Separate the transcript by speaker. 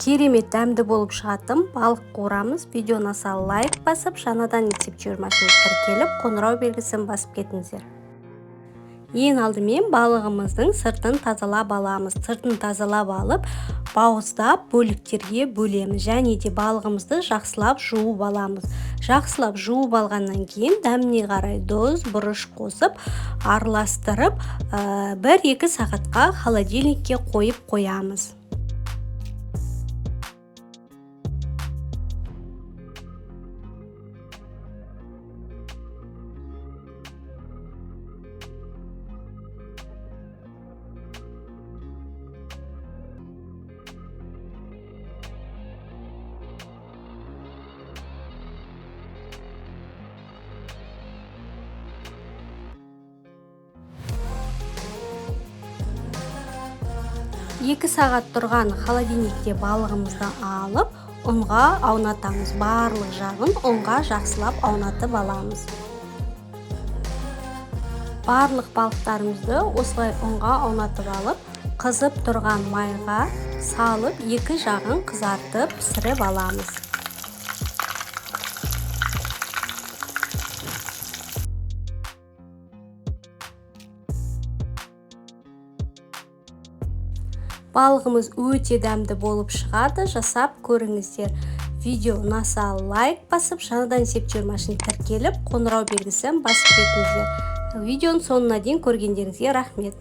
Speaker 1: Керемет дәмді болып шығатын балық қуырамыз. Видеоны аса лайк басып, жаңадан есеп жібермесіне тіркеліп, қоңырау белгісін басып кетіңіздер. Ең алдымен балығымыздың сыртын тазалап аламыз. Сыртын тазалап алып, бауыздап бөліктерге бөлеміз. Және де балығымызды жақсылап жуып аламыз. Жақсылап жуып алғаннан кейін дәміне қарай тұз, бұрыш қосып, араластырып, 1-2 сағатқа холодильникке қойып қоямыз. Екі сағат тұрған холодильникте балығымызды алып, ұнға аунатамыз. Барлық жағын ұнға жақсылап аунатып аламыз. Барлық балықтарымызды осылай ұнға аунатып алып, қызып тұрған майға салып, екі жағын қызартып пісіріп аламыз. Балығымыз өте дәмді болып шығады. Жасап көріңіздер. Видео ұнаса лайк басып, жаңадан есеп жібермесіне тіркеліп, қоңырау белгісін басып кетіңіздер. Видеоның соңына дейін көргендеріңізге рахмет.